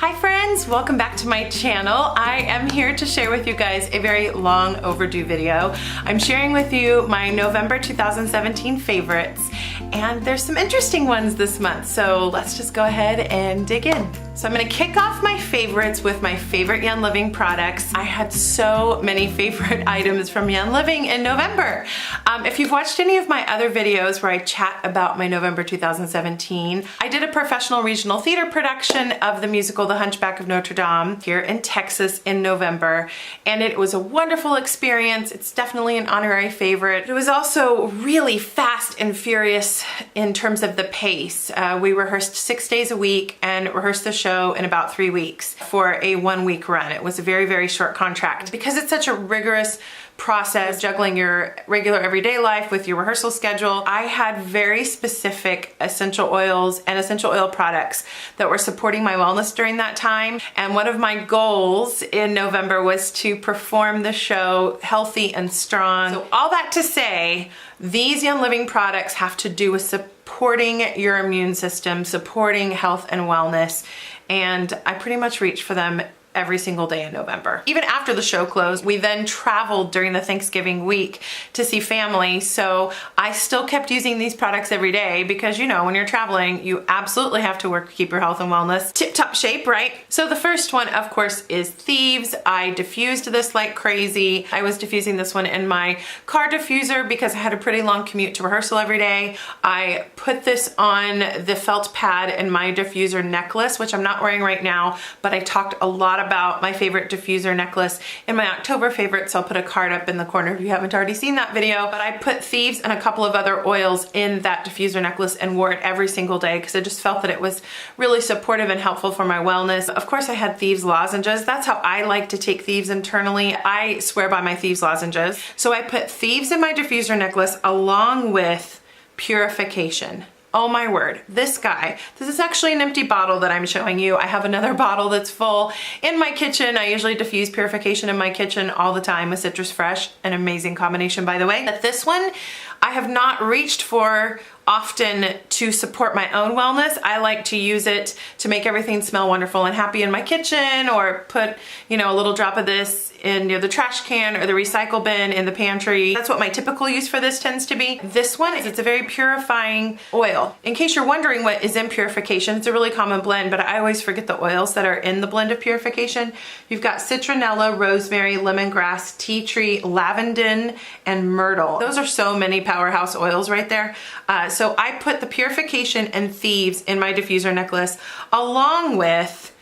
Hi friends, welcome back to my channel. I am here to share with you guys a very long overdue video. I'm sharing with you my November 2017 favorites, and there's some interesting ones this month, so let's just go ahead and dig in. So I'm gonna kick off my favorites with my favorite Young Living products. I had so many favorite items from Young Living in November. If you've watched any of my other videos where I chat about my November 2017, I did a professional regional theater production of the musical The Hunchback of Notre Dame here in Texas in November, and it was a wonderful experience. It's definitely an honorary favorite. It was also really fast and furious in terms of the pace. We rehearsed 6 days a week and rehearsed the show in about 3 weeks for a 1-week run. It was a very, very short contract. Because it's such a rigorous process, juggling your regular everyday life with your rehearsal schedule, I had very specific essential oils and essential oil products that were supporting my wellness during that time. And one of my goals in November was to perform the show healthy and strong. So all that to say, these Young Living products have to do with supporting your immune system, supporting health and wellness, and I pretty much reach for them every single day in November. Even after the show closed, we then traveled during the Thanksgiving week to see family, so I still kept using these products every day because, you know, when you're traveling, you absolutely have to work to keep your health and wellness tip-top shape, right? So the first one, of course, is Thieves. I diffused this like crazy. I was diffusing this one in my car diffuser because I had a pretty long commute to rehearsal every day. I put this on the felt pad in my diffuser necklace, which I'm not wearing right now, but I talked a lot about my favorite diffuser necklace in my October favorites, so I'll put a card up in the corner if you haven't already seen that video. But I put Thieves and a couple of other oils in that diffuser necklace and wore it every single day because I just felt that it was really supportive and helpful for my wellness. Of course, I had Thieves lozenges. That's how I like to take Thieves internally. I swear by my Thieves lozenges. So I put Thieves in my diffuser necklace along with Purification. Oh my word, this guy. This is actually an empty bottle that I'm showing you. I have another bottle that's full in my kitchen. I usually diffuse Purification in my kitchen all the time with Citrus Fresh. An amazing combination, by the way. But this one, I have not reached for often to support my own wellness. I like to use it to make everything smell wonderful and happy in my kitchen, or put, you know, a little drop of this in the trash can or the recycle bin in the pantry. That's what my typical use for this tends to be. This one, it's a very purifying oil. In case you're wondering what is in Purification, it's a really common blend, but I always forget the oils that are in the blend of Purification. You've got citronella, rosemary, lemongrass, tea tree, lavender, and myrtle. Those are so many powerhouse oils right there. So I put the Purification and Thieves in my diffuser necklace along with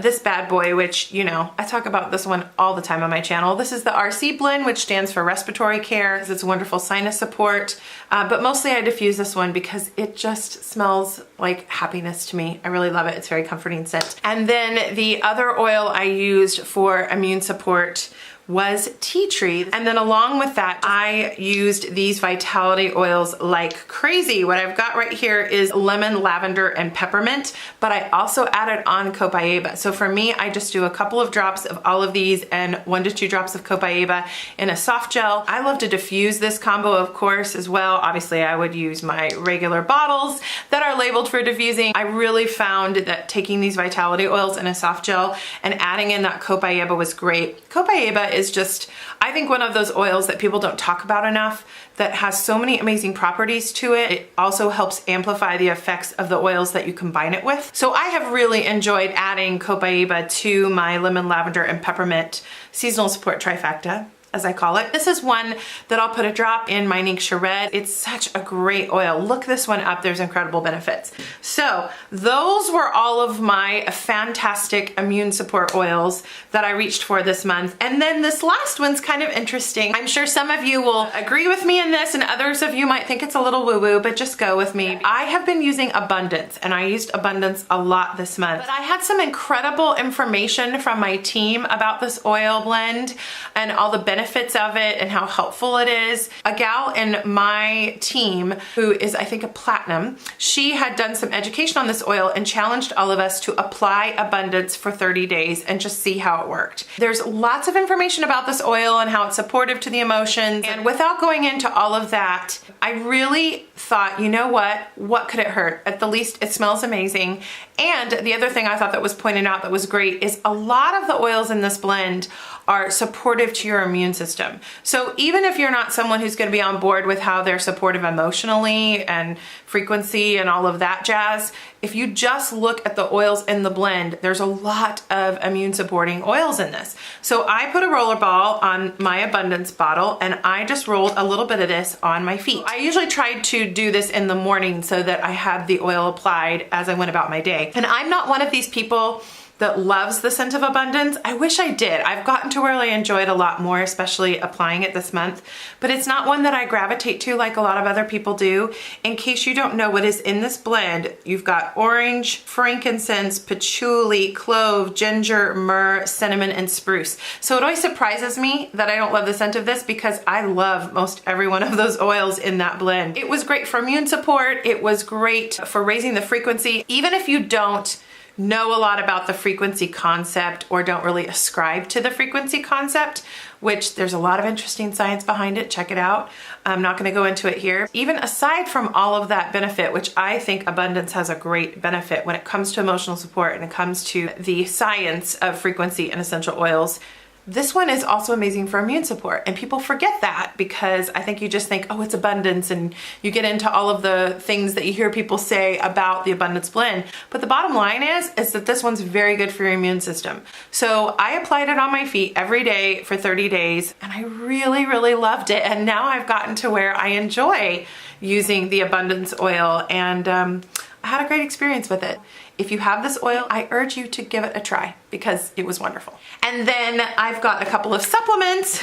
this bad boy, which, you know, I talk about this one all the time on my channel. This is the RC blend, which stands for respiratory care, because it's wonderful sinus support. But mostly I diffuse this one because it just smells like happiness to me. I really love it. It's a very comforting scent. And then the other oil I used for immune support was tea tree. And then along with that, I used these vitality oils like crazy. What I've got right here is lemon, lavender, and peppermint, but I also added on copaiba. So for me, I just do a couple of drops of all of these and 1 to 2 drops of copaiba in a soft gel. I love to diffuse this combo, of course, as well. Obviously, I would use my regular bottles that are labeled for diffusing. I really found that taking these vitality oils in a soft gel and adding in that copaiba was great. Copaiba is just, I think, one of those oils that people don't talk about enough, that has so many amazing properties to it. It also helps amplify the effects of the oils that you combine it with. So I have really enjoyed adding copaiba to my lemon, lavender, and peppermint seasonal support trifecta, as I call it. This is one that I'll put a drop in my Nixia Red. It's such a great oil. Look this one up. There's incredible benefits. So those were all of my fantastic immune support oils that I reached for this month. And then this last one's kind of interesting. I'm sure some of you will agree with me in this, and others of you might think it's a little woo-woo, but just go with me. I have been using Abundance, and I used Abundance a lot this month. But I had some incredible information from my team about this oil blend and all the benefits benefits of it and how helpful it is. A gal in my team who is, I think, a platinum, she had done some education on this oil and challenged all of us to apply Abundance for 30 days and just see how it worked. There's lots of information about this oil and how it's supportive to the emotions. And without going into all of that, I really thought, you know what could it hurt? At the least, it smells amazing. And the other thing I thought that was pointed out that was great is a lot of the oils in this blend are supportive to your immune system. So even if you're not someone who's going to be on board with how they're supportive emotionally and frequency and all of that jazz, if you just look at the oils in the blend, there's a lot of immune supporting oils in this. So I put a roller ball on my Abundance bottle and I just rolled a little bit of this on my feet. I usually tried to do this in the morning so that I had the oil applied as I went about my day. And I'm not one of these people that loves the scent of Abundance. I wish I did. I've gotten to where I enjoy it a lot more, especially applying it this month, but it's not one that I gravitate to like a lot of other people do. In case you don't know what is in this blend, you've got orange, frankincense, patchouli, clove, ginger, myrrh, cinnamon, and spruce. So it always surprises me that I don't love the scent of this because I love most every one of those oils in that blend. It was great for immune support. It was great for raising the frequency. Even if you don't know a lot about the frequency concept or don't really ascribe to the frequency concept, which there's a lot of interesting science behind it, check it out. I'm not going to go into it here. Even aside from all of that benefit, which I think Abundance has a great benefit when it comes to emotional support and it comes to the science of frequency and essential oils, this one is also amazing for immune support, and people forget that because I think you just think, oh, it's Abundance, and you get into all of the things that you hear people say about the Abundance blend. But the bottom line is that this one's very good for your immune system. So I applied it on my feet every day for 30 days, and I really, really loved it. And now I've gotten to where I enjoy using the Abundance oil, and I had a great experience with it. If you have this oil, I urge you to give it a try because it was wonderful. And then I've got a couple of supplements.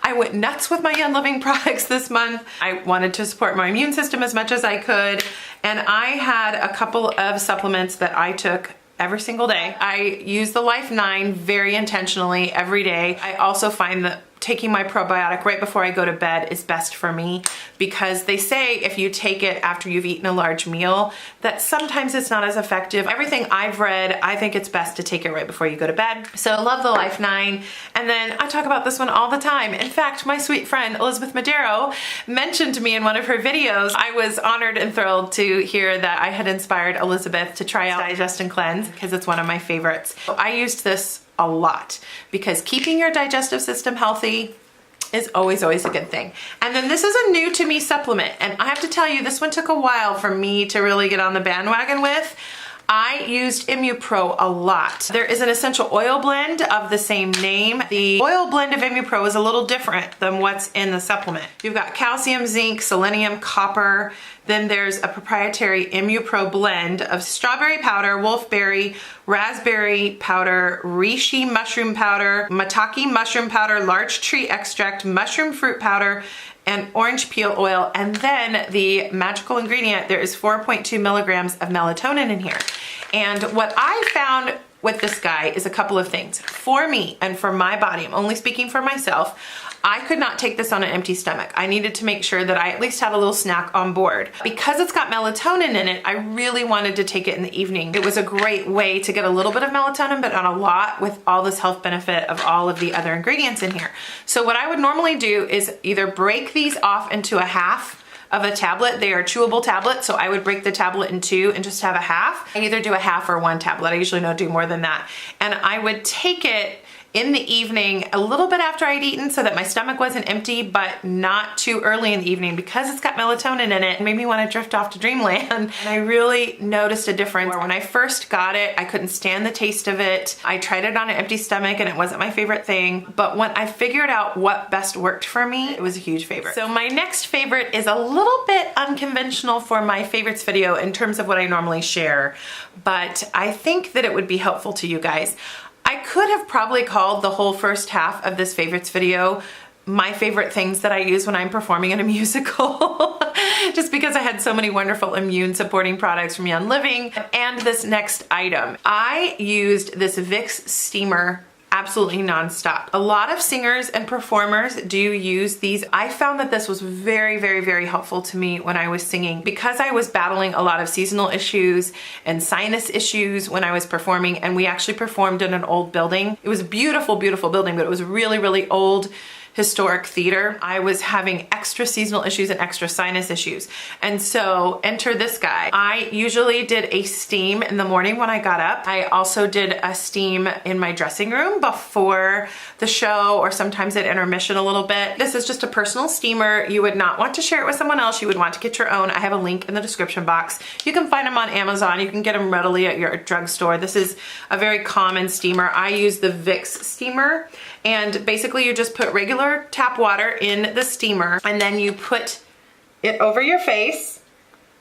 I went nuts with my Young Living products this month. I wanted to support my immune system as much as I could. And I had a couple of supplements that I took every single day. I use the Life 9 very intentionally every day. I also find that taking my probiotic right before I go to bed is best for me because they say if you take it after you've eaten a large meal that sometimes it's not as effective. Everything I've read, I think it's best to take it right before you go to bed. So I love the Life 9. And then I talk about this one all the time. In fact, my sweet friend Elizabeth Madero mentioned to me in one of her videos. I was honored and thrilled to hear that I had inspired Elizabeth to try out Digest and Cleanse because it's one of my favorites. I used this a lot because keeping your digestive system healthy is always a good thing. And then this is a new to me supplement, and I have to tell you, this one took a while for me to really get on the bandwagon with. I used ImmuPro a lot. There is an essential oil blend of the same name. The oil blend of ImmuPro is a little different than what's in the supplement. You've got calcium, zinc, selenium, copper. Then there's a proprietary ImmuPro blend of strawberry powder, wolfberry, raspberry powder, reishi mushroom powder, maitake mushroom powder, larch tree extract, mushroom fruit powder, and orange peel oil. And then the magical ingredient, there is 4.2 milligrams of melatonin in here. And what I found with this guy is a couple of things. For me and for my body, I'm only speaking for myself, I could not take this on an empty stomach. I needed to make sure that I at least had a little snack on board. Because it's got melatonin in it, I really wanted to take it in the evening. It was a great way to get a little bit of melatonin, but not a lot, with all this health benefit of all of the other ingredients in here. So what I would normally do is either break these off into a half of a tablet. They are chewable tablets, so I would break the tablet in two and just have a half. I either do a half or one tablet. I usually don't do more than that. And I would take it in the evening a little bit after I'd eaten so that my stomach wasn't empty, but not too early in the evening because it's got melatonin in it. It made me want to drift off to dreamland. And I really noticed a difference. When I first got it, I couldn't stand the taste of it. I tried it on an empty stomach and it wasn't my favorite thing. But when I figured out what best worked for me, it was a huge favorite. So my next favorite is a little bit unconventional for my favorites video in terms of what I normally share, but I think that it would be helpful to you guys. I could have probably called the whole first half of this favorites video my favorite things that I use when I'm performing in a musical, just because I had so many wonderful immune supporting products from Young Living. And this next item, I used this Vicks steamer absolutely nonstop. A lot of singers and performers do use these. I found that this was very, very, very helpful to me when I was singing because I was battling a lot of seasonal issues and sinus issues when I was performing, and we actually performed in an old building. It was a beautiful, beautiful building, but it was really, really old historic theater. I was having extra seasonal issues and extra sinus issues. And so enter this guy. I usually did a steam in the morning when I got up. I also did a steam in my dressing room before the show, or sometimes at intermission a little bit. This is just a personal steamer. You would not want to share it with someone else. You would want to get your own. I have a link in the description box. You can find them on Amazon. You can get them readily at your drugstore. This is a very common steamer. I use the Vicks steamer, and basically you just put regular tap water in the steamer, and then you put it over your face,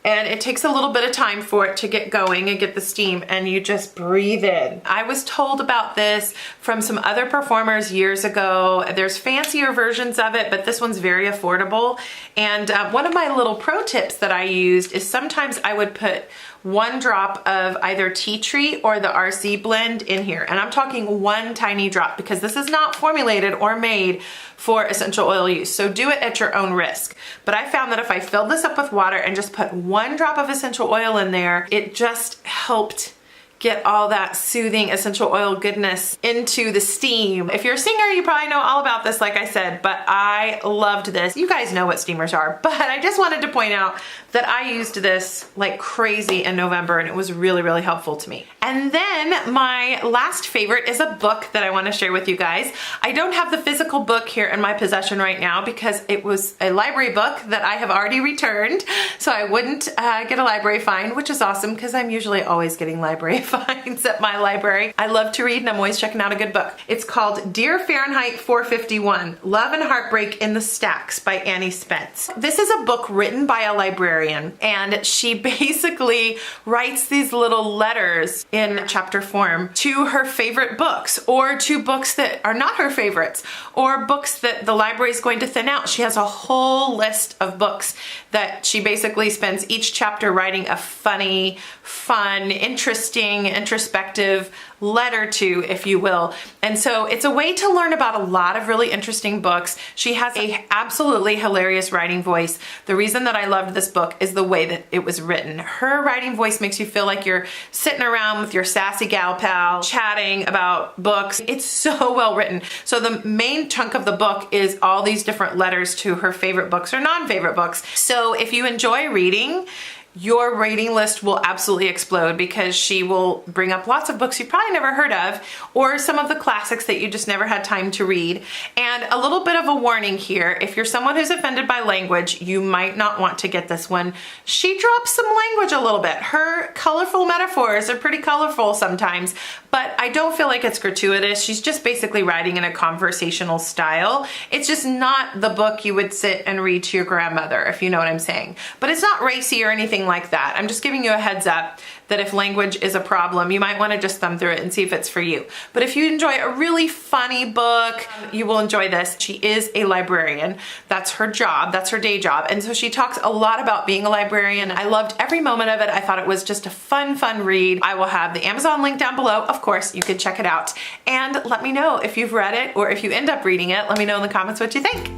and it takes a little bit of time for it to get going and get the steam, and you just breathe in. I was told about this from some other performers years ago. There's fancier versions of it, but this one's very affordable. And one of my little pro tips that I used is sometimes I would put 1 drop of either tea tree or the RC blend in here. And I'm talking 1 tiny drop, because this is not formulated or made for essential oil use. So do it at your own risk. But I found that if I filled this up with water and just put 1 drop of essential oil in there, it just helped get all that soothing essential oil goodness into the steam. If you're a singer, you probably know all about this, like I said, but I loved this. You guys know what steamers are, but I just wanted to point out that I used this like crazy in November, and it was really, really helpful to me. And then my last favorite is a book that I want to share with you guys. I don't have the physical book here in my possession right now because it was a library book that I have already returned, so I wouldn't get a library fine, which is awesome because I'm usually always getting library finds at my library. I love to read, and I'm always checking out a good book. It's called Dear Fahrenheit 451, Love and Heartbreak in the Stacks by Annie Spence. This is a book written by a librarian, and she basically writes these little letters in chapter form to her favorite books, or to books that are not her favorites, or books that the library is going to thin out. She has a whole list of books that she basically spends each chapter writing a funny, fun, interesting, introspective letter to, if you will. And so it's a way to learn about a lot of really interesting books. She has a absolutely hilarious writing voice. The reason that I loved this book is the way that it was written. Her writing voice makes you feel like you're sitting around with your sassy gal pal chatting about books. It's so well written. So the main chunk of the book is all these different letters to her favorite books or non-favorite books. So if you enjoy reading, your rating list will absolutely explode, because she will bring up lots of books you probably never heard of, or some of the classics that you just never had time to read. And a little bit of a warning here, if you're someone who's offended by language, you might not want to get this one. She drops some language a little bit. Her colorful metaphors are pretty colorful sometimes, but I don't feel like it's gratuitous. She's just basically writing in a conversational style. It's just not the book you would sit and read to your grandmother, if you know what I'm saying. But it's not racy or anything like that. I'm just giving you a heads up that if language is a problem, you might want to just thumb through it and see if it's for you. But if you enjoy a really funny book, you will enjoy this. She is a librarian. That's her job. That's her day job. And so she talks a lot about being a librarian. I loved every moment of it. I thought it was just a fun, fun read. I will have the Amazon link down below. Of course, you can check it out. And let me know if you've read it, or if you end up reading it, let me know in the comments what you think.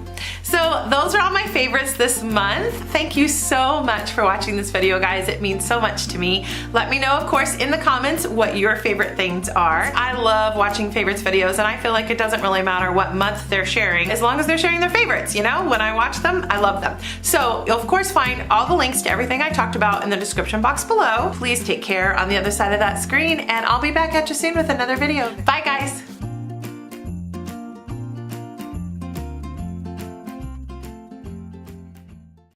So those are all my favorites this month. Thank you so much for watching this video, guys. It means so much to me. Let me know, of course, in the comments what your favorite things are. I love watching favorites videos, and I feel like it doesn't really matter what month they're sharing, as long as they're sharing their favorites, you know? When I watch them, I love them. So you'll of course find all the links to everything I talked about in the description box below. Please take care on the other side of that screen, and I'll be back at you soon with another video. Bye, guys.